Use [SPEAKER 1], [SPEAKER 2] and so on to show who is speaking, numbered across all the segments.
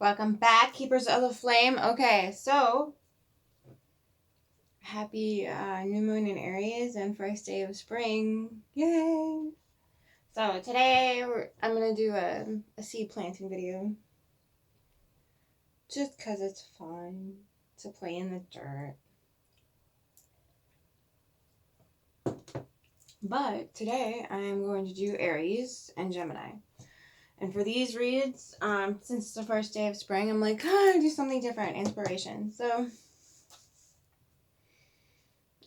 [SPEAKER 1] Welcome back, Keepers of the Flame. Okay, so happy new moon in Aries and first day of spring. Yay! So today I'm going to do a seed planting video. Just because it's fun to play in the dirt. But today I'm going to do Aries and Gemini. And for these reads, since it's the first day of spring, I'm like, do something different, inspiration. So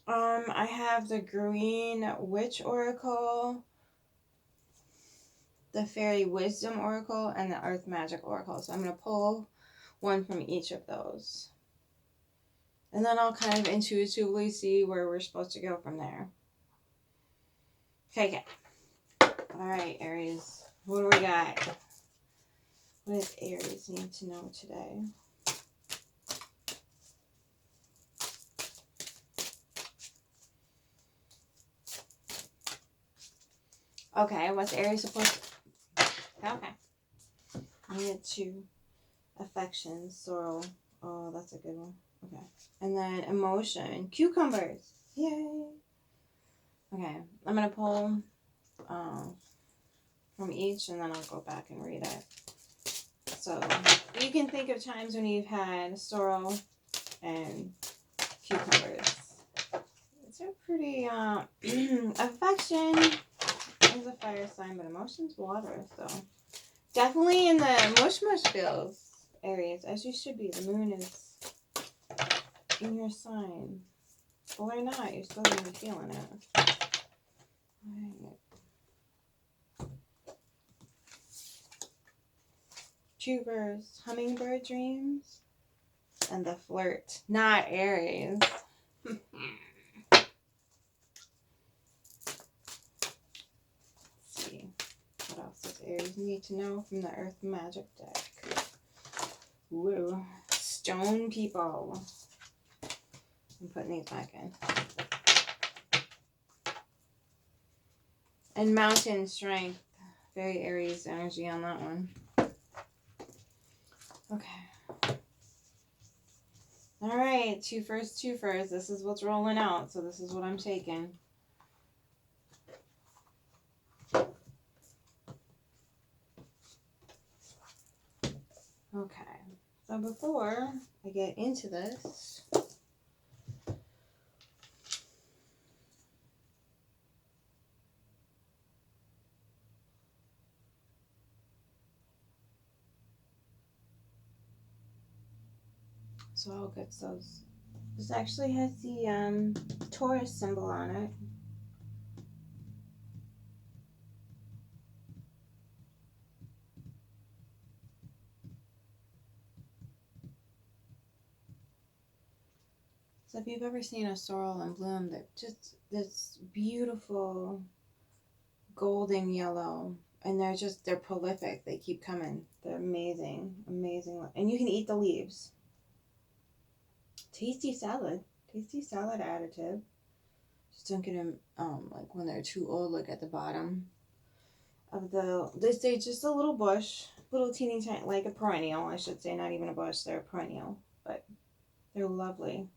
[SPEAKER 1] I have the Green Witch Oracle, the Fairy Wisdom Oracle, and the Earth Magic Oracle. So I'm going to pull one from each of those. And then I'll kind of intuitively see where we're supposed to go from there. Okay. Alright, Aries. What do we got? What does Aries need to know today? Okay, what's Aries supposed to... Okay. I get two. Affection, sorrow. Oh, that's a good one. Okay. And then emotion. Cucumbers. Yay. Okay. I'm going to pull from each and then I'll go back and read it. So you can think of times when you've had sorrow and cucumbers. It's a pretty affection is a fire sign, but emotion's water, so definitely in the mush feels, Aries, as you should be. The moon is in your sign. Or not, you're still gonna be feeling it. Alright. Tubers, hummingbird dreams, and the flirt, not Aries. Let's see. What else does Aries need to know from the Earth Magic deck? Woo. Stone people. I'm putting these back in. And mountain strength. Very Aries energy on that one. Okay. Alright, two first. This is what's rolling out, so this is what I'm taking. Okay, so before I get into this, so I'll get those. This actually has the Taurus symbol on it. So if you've ever seen a sorrel in bloom, they're just this beautiful golden yellow, and they're prolific. They keep coming. They're amazing, amazing, and you can eat the leaves. Tasty salad additive. Just don't get them like when they're too old. Look at the bottom of they say just a little bush, little teeny tiny, like a perennial, I should say, not even a bush. They're a perennial, but they're lovely.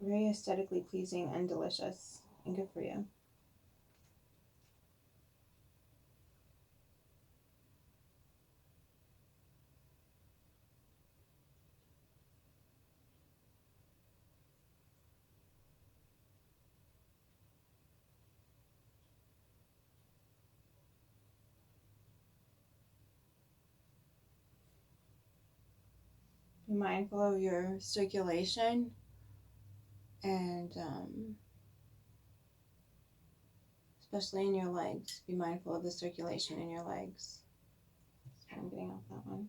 [SPEAKER 1] Very aesthetically pleasing and delicious and good for you. Be mindful of your circulation and especially in your legs. Be mindful of the circulation in your legs. So I'm getting off that one.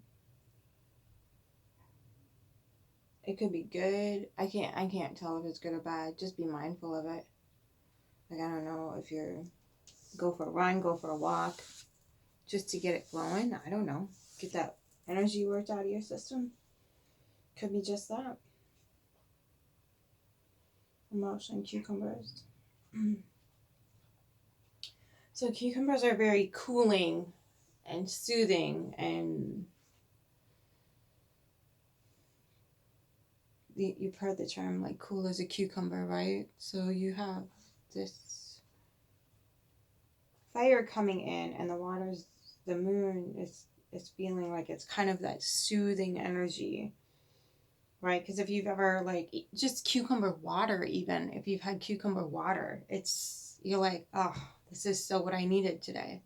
[SPEAKER 1] It could be good. I can't tell if it's good or bad. Just be mindful of it. Like, I don't know if you're go for a run, go for a walk, just to get it flowing. I don't know. Get that energy worked out of your system. Could be just that. Emotion, cucumbers. So cucumbers are very cooling and soothing and you've heard the term like cool as a cucumber, right? So you have this fire coming in, and the moon is feeling like it's kind of that soothing energy, right? Because if you've ever like just cucumber water, even if you've had cucumber water, you're like, oh, this is so what I needed today.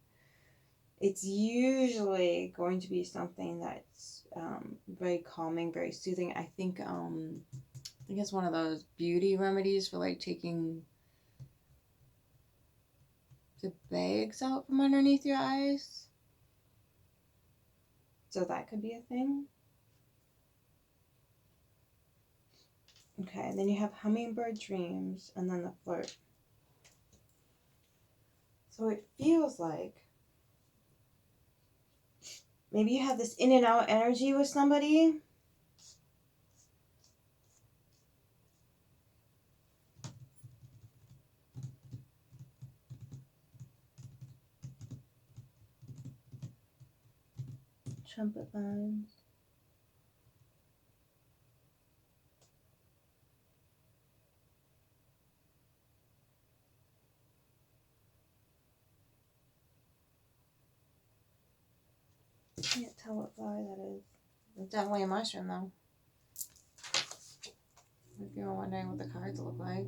[SPEAKER 1] It's usually going to be something that's very calming, very soothing. I think it's one of those beauty remedies for like taking the bags out from underneath your eyes. So that could be a thing. Okay, and then you have hummingbird dreams and then the flirt. So it feels like maybe you have this in and out energy with somebody. Trumpet lines. Can't tell what flower that is. It's definitely a mushroom though. If you're wondering what the cards look like.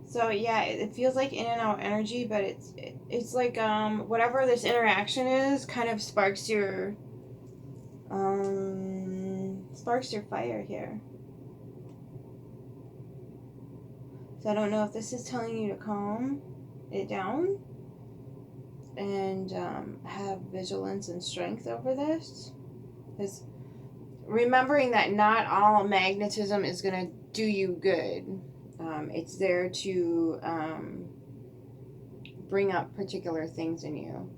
[SPEAKER 1] So yeah, it feels like in and out energy, but it's like whatever this interaction is kind of sparks your fire here. So I don't know if this is telling you to calm it down and have vigilance and strength over this. Because remembering that not all magnetism is going to do you good. It's there to bring up particular things in you.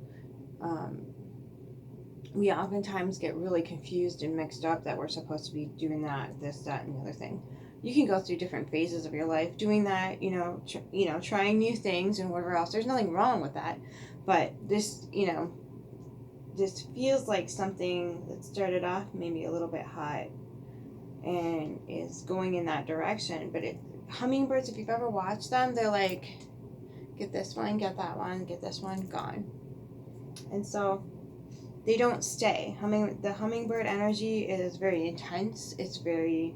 [SPEAKER 1] We oftentimes get really confused and mixed up that we're supposed to be doing that, this, that, and the other thing. You can go through different phases of your life doing that, trying new things and whatever else. There's nothing wrong with that. But this, this feels like something that started off maybe a little bit hot and is going in that direction. But hummingbirds, if you've ever watched them, they're like, get this one, get that one, get this one, gone. And so they don't stay. The hummingbird energy is very intense. It's very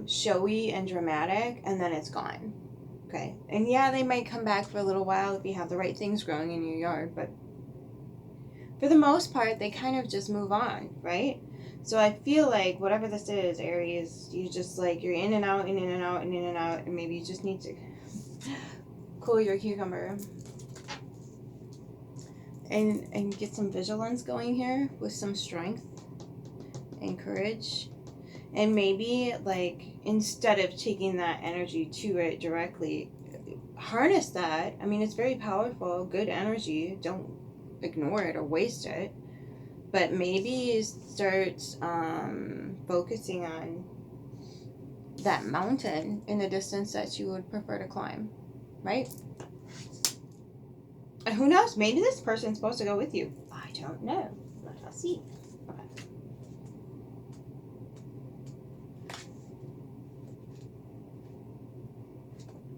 [SPEAKER 1] showy and dramatic, and then it's gone. Okay. And yeah, they might come back for a little while if you have the right things growing in your yard, but for the most part, they kind of just move on, right? So I feel like whatever this is, Aries, you just like, you're in and out, in and out, and in and out, and maybe you just need to cool your cucumber and get some vigilance going here with some strength and courage. And maybe, like, instead of taking that energy to it directly, harness that. I mean, it's very powerful, good energy. Don't ignore it or waste it. But maybe start focusing on that mountain in the distance that you would prefer to climb, right? And who knows? Maybe this person's supposed to go with you. I don't know. But I'll see. Okay.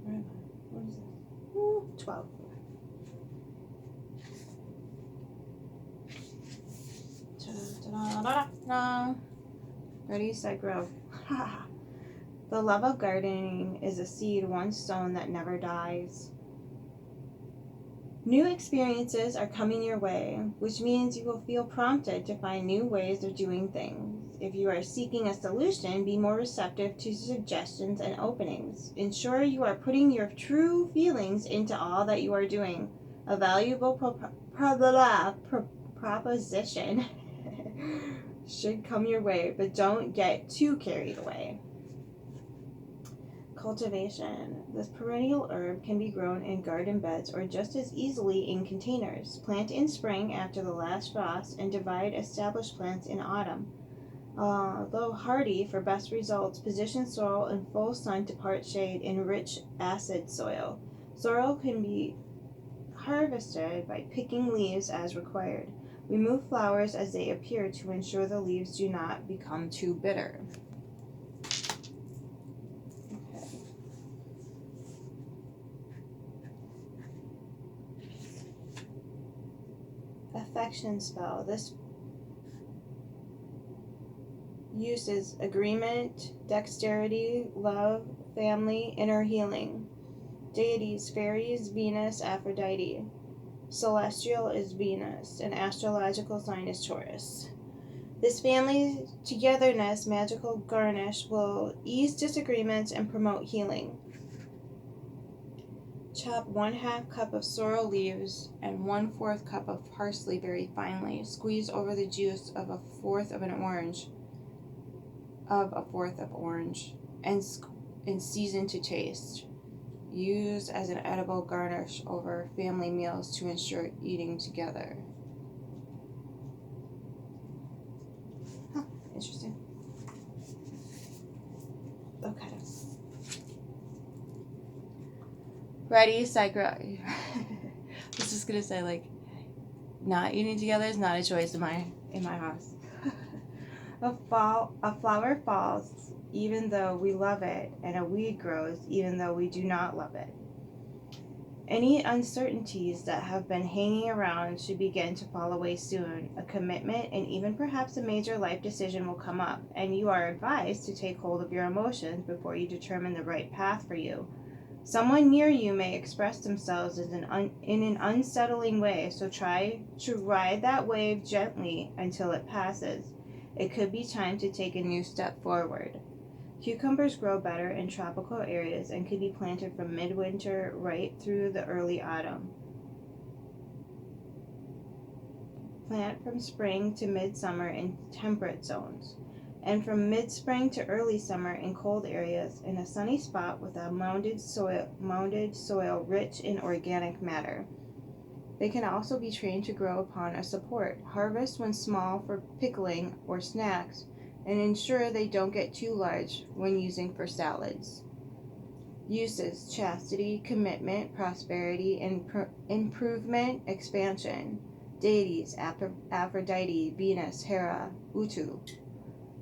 [SPEAKER 1] Where am I? What is this? Ooh, 12. Da-da-da-da-da. Ready, set, grow. The love of gardening is a seed once sown that never dies. New experiences are coming your way, which means you will feel prompted to find new ways of doing things. If you are seeking a solution, be more receptive to suggestions and openings. Ensure you are putting your true feelings into all that you are doing. A valuable proposition should come your way, but don't get too carried away. Cultivation. This perennial herb can be grown in garden beds or just as easily in containers. Plant in spring after the last frost and divide established plants in autumn. Though hardy for best results, position sorrel in full sun to part shade in rich acid soil. Sorrel can be harvested by picking leaves as required. Remove flowers as they appear to ensure the leaves do not become too bitter. Okay. Affection spell. This uses agreement, dexterity, love, family, inner healing. Deities, fairies, Venus, Aphrodite. Celestial is Venus, and astrological sign is Taurus. This family togetherness magical garnish will ease disagreements and promote healing. Chop 1/2 cup of sorrel leaves and 1/4 cup of parsley very finely. Squeeze over the juice of a fourth of orange, and season to taste. Use as an edible garnish over family meals to ensure eating together. Huh, interesting. Okay. Ready, psycho. I was just gonna say, like, not eating together is not a choice in my house. A flower falls even though we love it, and a weed grows even though we do not love it. Any uncertainties that have been hanging around should begin to fall away soon. A commitment and even perhaps a major life decision will come up, and you are advised to take hold of your emotions before you determine the right path for you. Someone near you may express themselves in an unsettling way, so try to ride that wave gently until it passes. It could be time to take a new step forward. Cucumbers grow better in tropical areas and can be planted from midwinter right through the early autumn. Plant from spring to midsummer in temperate zones, and from mid-spring to early summer in cold areas in a sunny spot with a mounded soil rich in organic matter. They can also be trained to grow upon a support. Harvest when small for pickling or snacks, and ensure they don't get too large when using for salads. Uses: chastity, commitment, prosperity, improvement, expansion. Deities: Aphrodite, Venus, Hera, Utu.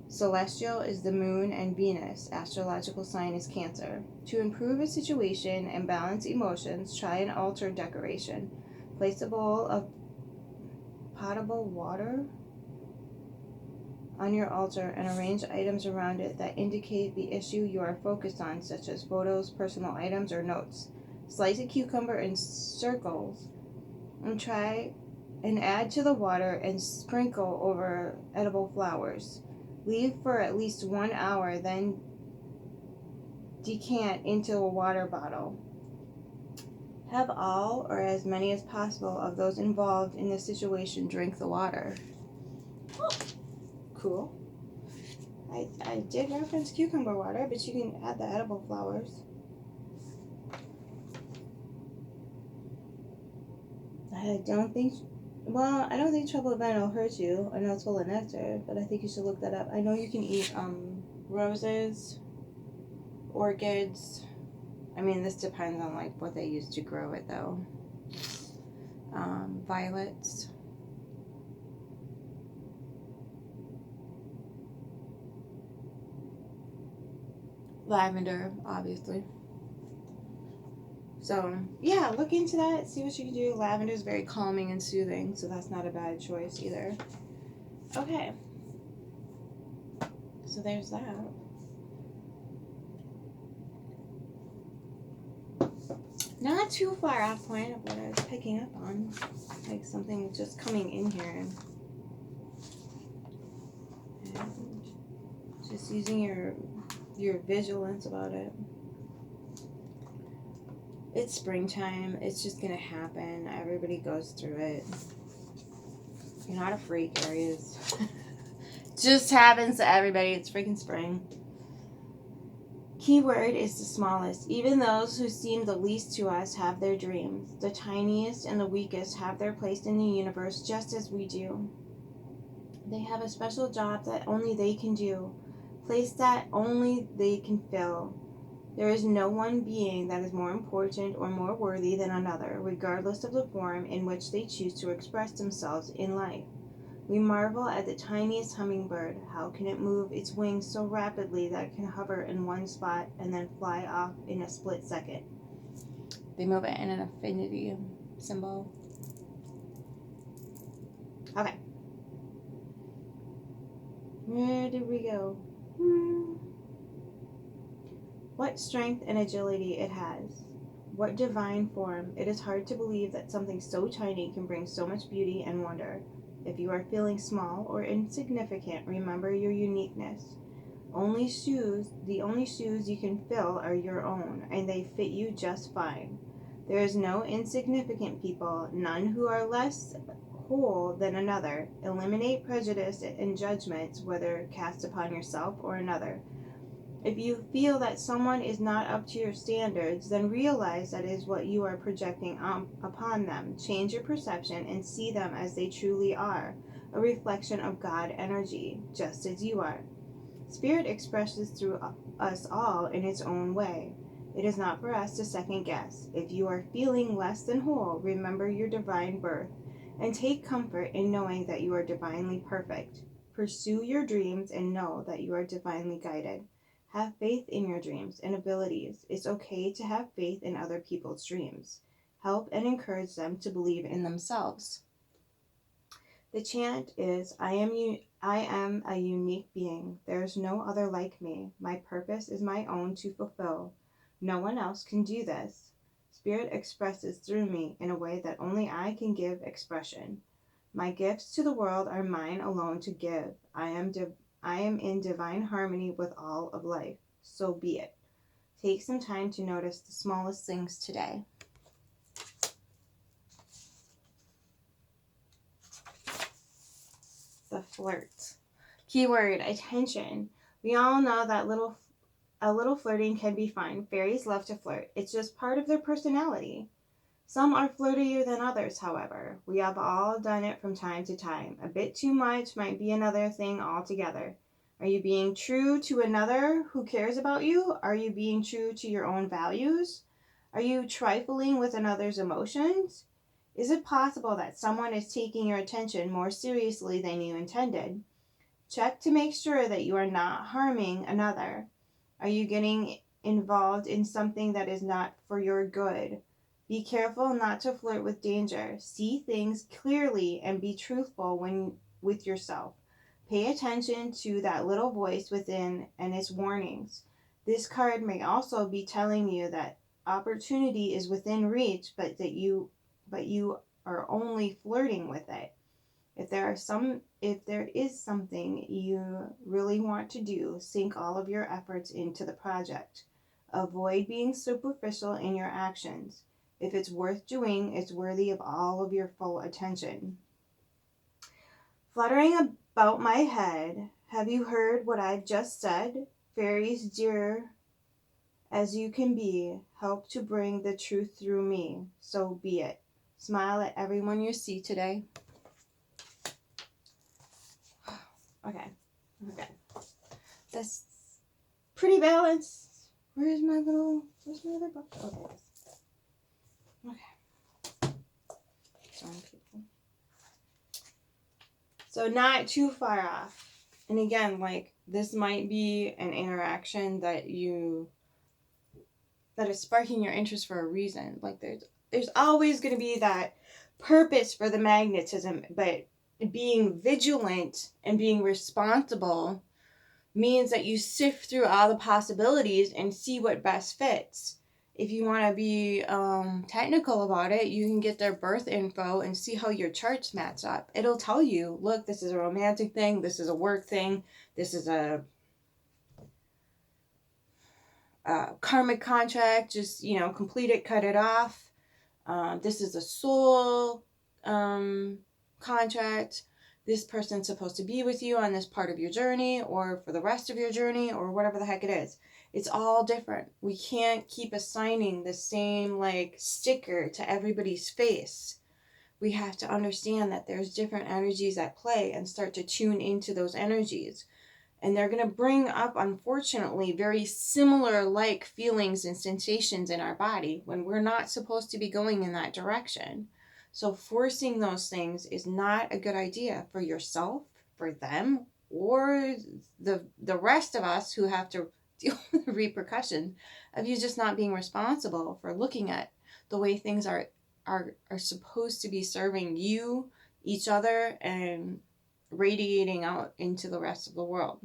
[SPEAKER 1] Celestial is the moon and Venus. Astrological sign is Cancer. To improve a situation and balance emotions, try an altar decoration. Place a bowl of potable water on your altar and arrange items around it that indicate the issue you are focused on, such as photos, personal items, or notes. Slice a cucumber in circles and add to the water and sprinkle over edible flowers. Leave for at least 1 hour, then decant into a water bottle. Have all or as many as possible of those involved in the situation drink the water. Oh, cool. I did reference cucumber water, but you can add the edible flowers. I don't think trouble event will hurt you. I know it's full of nectar, but I think you should look that up. I know you can eat roses, orchids. I mean, this depends on like what they use to grow it, though. Violets. Lavender, obviously. So, yeah, look into that. See what you can do. Lavender is very calming and soothing, so that's not a bad choice either. Okay. So there's that. Not too far off point of what I was picking up on. Like something just coming in here. And just using your vigilance about it. It's springtime. It's just gonna happen. Everybody goes through it. You're not a freak, Aries. Just happens to everybody. It's freaking spring. Keyword is the smallest. Even those who seem the least to us have their dreams. The tiniest and the weakest have their place in the universe just as we do. They have a special job that only they can do, place that only they can fill. There is no one being that is more important or more worthy than another, regardless of the form in which they choose to express themselves in life. We marvel at the tiniest hummingbird. How can it move its wings so rapidly that it can hover in one spot and then fly off in a split second? They move it in an infinity symbol. Okay. Where did we go? What strength and agility it has. What divine form. It is hard to believe that something so tiny can bring so much beauty and wonder. If you are feeling small or insignificant, remember your uniqueness. The only shoes you can fill are your own, and they fit you just fine. There is no insignificant people, none who are less whole than another. Eliminate prejudice and judgments, whether cast upon yourself or another. If you feel that someone is not up to your standards, then realize that is what you are projecting upon them. Change your perception and see them as they truly are, a reflection of God energy, just as you are. Spirit expresses through us all in its own way. It is not for us to second guess. If you are feeling less than whole, remember your divine birth and take comfort in knowing that you are divinely perfect. Pursue your dreams and know that you are divinely guided. Have faith in your dreams and abilities. It's okay to have faith in other people's dreams. Help and encourage them to believe in themselves. The chant is, I am a unique being. There is no other like me. My purpose is my own to fulfill. No one else can do this. Spirit expresses through me in a way that only I can give expression. My gifts to the world are mine alone to give. I am in divine harmony with all of life. So be it. Take some time to notice the smallest things today. The flirt. Keyword, attention. We all know that a little flirting can be fun. Fairies love to flirt. It's just part of their personality. Some are flirtier than others, however. We have all done it from time to time. A bit too much might be another thing altogether. Are you being true to another who cares about you? Are you being true to your own values? Are you trifling with another's emotions? Is it possible that someone is taking your attention more seriously than you intended? Check to make sure that you are not harming another. Are you getting involved in something that is not for your good? Be careful not to flirt with danger. See things clearly and be truthful with yourself. Pay attention to that little voice within and its warnings. This card may also be telling you that opportunity is within reach, but you are only flirting with it. If there is something you really want to do, sink all of your efforts into the project. Avoid being superficial in your actions. If it's worth doing, it's worthy of all of your full attention. Fluttering about my head, have you heard what I've just said? Fairies, dear as you can be, help to bring the truth through me. So be it. Smile at everyone you see today. Okay. That's pretty balanced. Where's my other book? Oh, there it is. Okay. Sorry, people. So not too far off. And again, like, this might be an interaction that is sparking your interest for a reason. Like, there's always going to be that purpose for the magnetism, but being vigilant and being responsible means that you sift through all the possibilities and see what best fits. If you want to be technical about it, you can get their birth info and see how your charts match up. It'll tell you, look, this is a romantic thing, this is a work thing, this is a karmic contract, just, complete it, cut it off. This is a soul contract. This person's supposed to be with you on this part of your journey or for the rest of your journey or whatever the heck it is. It's all different. We can't keep assigning the same, sticker to everybody's face. we have to understand that there's different energies at play and start to tune into those energies. And they're going to bring up, unfortunately, very similar like feelings and sensations in our body when we're not supposed to be going in that direction. So forcing those things is not a good idea for yourself, for them, or the rest of us who have to deal with the repercussion of you just not being responsible for looking at the way things are supposed to be serving you, each other, and radiating out into the rest of the world.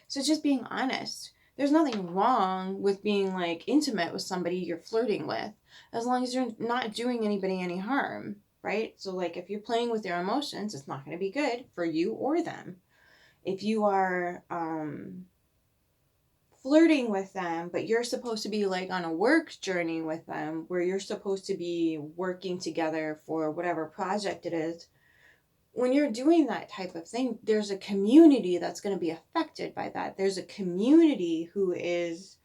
[SPEAKER 1] So just being honest. There's nothing wrong with being like intimate with somebody you're flirting with, as long as you're not doing anybody any harm, right? So like if you're playing with their emotions, it's not going to be good for you or them. If you are flirting with them, but you're supposed to be like on a work journey with them, where you're supposed to be working together for whatever project it is, when you're doing that type of thing, there's a community that's going to be affected by that. There's a community who is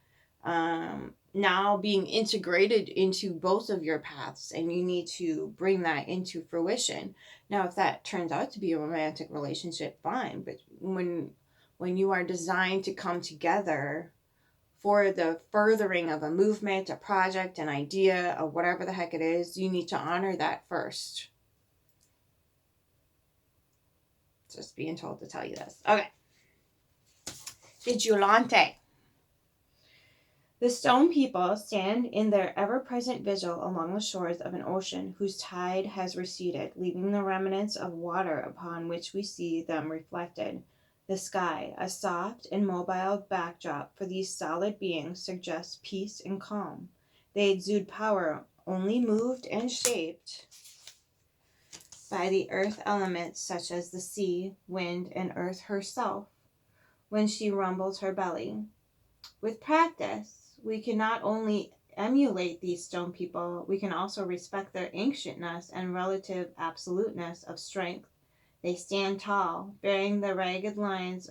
[SPEAKER 1] now being integrated into both of your paths, and you need to bring that into fruition. Now, if that turns out to be a romantic relationship, fine. But when you are designed to come together for the furthering of a movement, a project, an idea, or whatever the heck it is, you need to honor that first. Just being told to tell you this. Okay. Vigilante. The stone people stand in their ever-present vigil along the shores of an ocean whose tide has receded, leaving the remnants of water upon which we see them reflected. The sky, a soft and mobile backdrop for these solid beings, suggests peace and calm. They exude power only moved and shaped by the earth elements such as the sea, wind, and earth herself when she rumbles her belly. With practice, we can not only emulate these stone people, we can also respect their ancientness and relative absoluteness of strength. They stand tall, bearing the ragged lines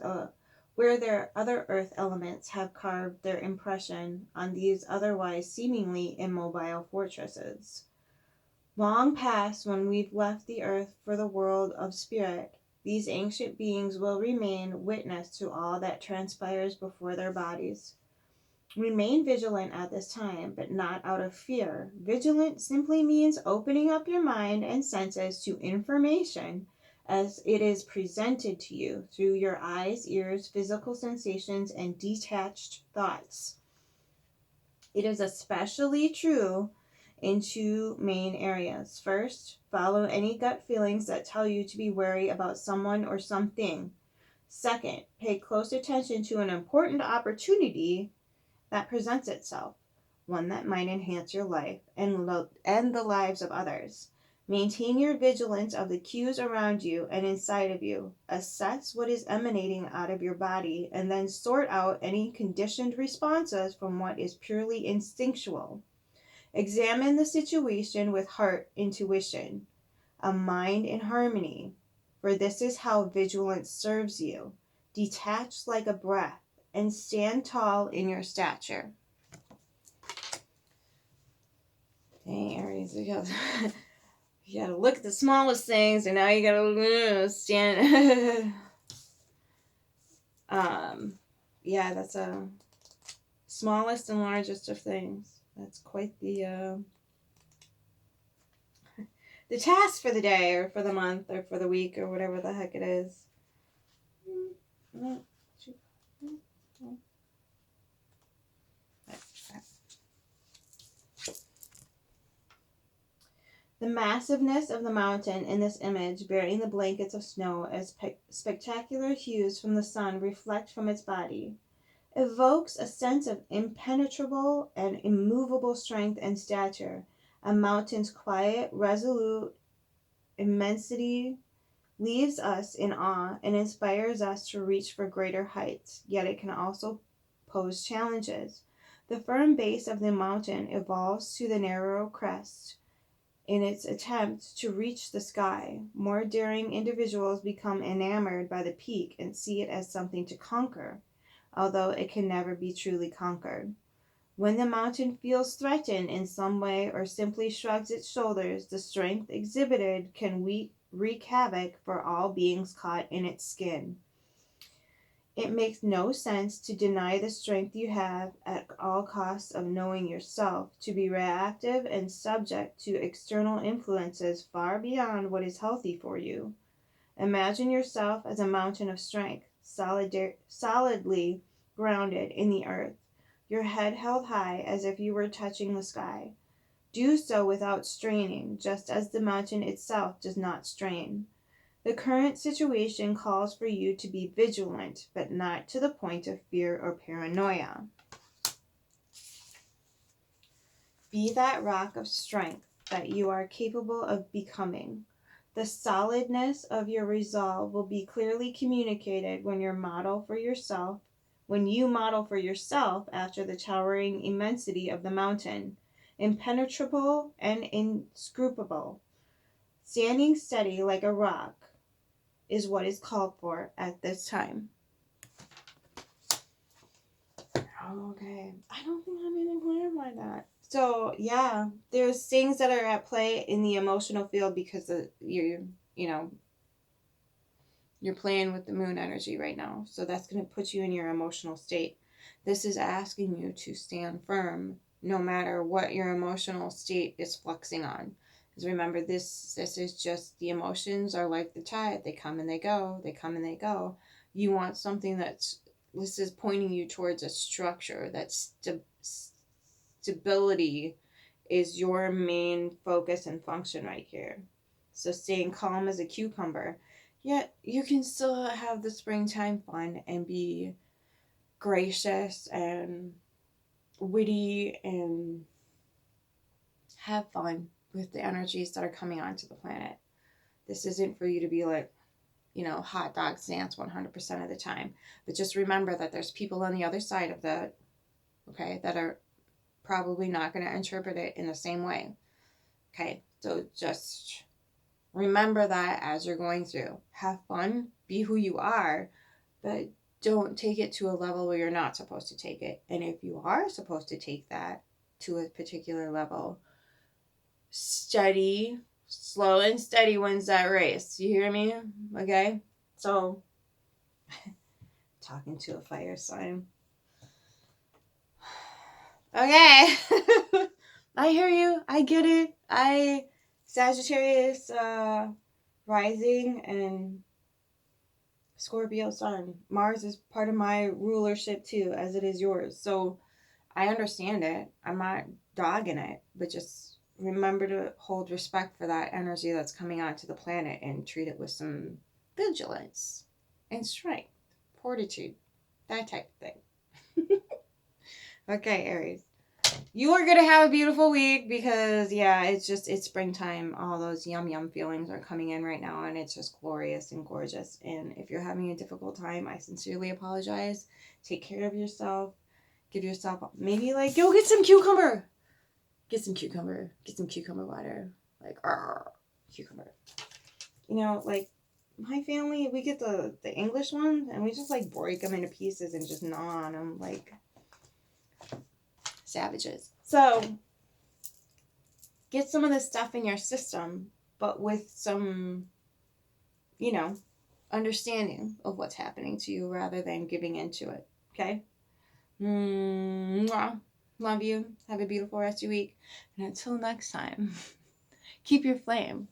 [SPEAKER 1] where their other earth elements have carved their impression on these otherwise seemingly immobile fortresses. Long past when we've left the earth for the world of spirit, these ancient beings will remain witness to all that transpires before their bodies. Remain vigilant at this time, but not out of fear. Vigilant simply means opening up your mind and senses to information as it is presented to you through your eyes, ears, physical sensations, and detached thoughts. It is especially true in two main areas. First, follow any gut feelings that tell you to be wary about someone or something. Second, pay close attention to an important opportunity that presents itself, one that might enhance your life and the lives of others. Maintain your vigilance of the cues around you and inside of you. Assess what is emanating out of your body, and then sort out any conditioned responses from what is purely instinctual. Examine the situation with heart intuition, a mind in harmony, for this is how vigilance serves you. Detach like a breath and stand tall in your stature. Dang, Aries, you gotta look at the smallest things, and now you gotta stand. Yeah, that's a smallest and largest of things. That's quite the task for the day, or for the month, or for the week, or whatever the heck it is. The massiveness of the mountain in this image, bearing the blankets of snow as spectacular hues from the sun reflect from its body, evokes a sense of impenetrable and immovable strength and stature. A mountain's quiet, resolute immensity leaves us in awe and inspires us to reach for greater heights, yet it can also pose challenges. The firm base of the mountain evolves to the narrow crest in its attempt to reach the sky. More daring individuals become enamored by the peak and see it as something to conquer, although it can never be truly conquered. When the mountain feels threatened in some way or simply shrugs its shoulders, the strength exhibited can wreak havoc for all beings caught in its skin. It makes no sense to deny the strength you have at all costs of knowing yourself to be reactive and subject to external influences far beyond what is healthy for you. Imagine yourself as a mountain of strength, solidly grounded in the earth, your head held high as if you were touching the sky. Do so without straining, just as the mountain itself does not strain. The current situation calls for you to be vigilant, but not to the point of fear or paranoia. Be that rock of strength that you are capable of becoming. The solidness of your resolve will be clearly communicated when you model for yourself after the towering immensity of the mountain, impenetrable and inscrutable. Standing steady like a rock is what is called for at this time. Okay, I don't think I'm going to clarify that. So yeah, there's things that are at play in the emotional field because you're playing with the moon energy right now. So that's going to put you in your emotional state. This is asking you to stand firm no matter what your emotional state is flexing on. Because remember, this is just, the emotions are like the tide. They come and they go. They come and they go. You want something this is pointing you towards a structure. That stability is your main focus and function right here. So staying calm as a cucumber. Yet you can still have the springtime fun and be gracious and witty and have fun with the energies that are coming onto the planet. This isn't for you to be like, hot dog stance 100% of the time. But just remember that there's people on the other side of that, okay, that are probably not going to interpret it in the same way. Okay, so just remember that as you're going through. Have fun, be who you are, but don't take it to a level where you're not supposed to take it. And if you are supposed to take that to a particular level, steady, slow and steady wins that race. You hear me? Okay? So, talking to a fire sign. Okay. I hear you. I get it. Sagittarius rising and Scorpio sun. Mars is part of my rulership too, as it is yours. So I understand it. I'm not dogging it, but just remember to hold respect for that energy that's coming onto the planet and treat it with some vigilance and strength, fortitude, that type of thing. Okay, Aries. You are going to have a beautiful week because, it's springtime. All those yum feelings are coming in right now, and it's just glorious and gorgeous. And if you're having a difficult time, I sincerely apologize. Take care of yourself. Give yourself, maybe go get some cucumber. Get some cucumber water. Cucumber. My family, we get the English ones, and we just break them into pieces and just gnaw on them like savages. So get some of this stuff in your system, but with some, understanding of what's happening to you rather than giving into it. Okay? Mwah. Love you. Have a beautiful rest of your week. And until next time, keep your flame.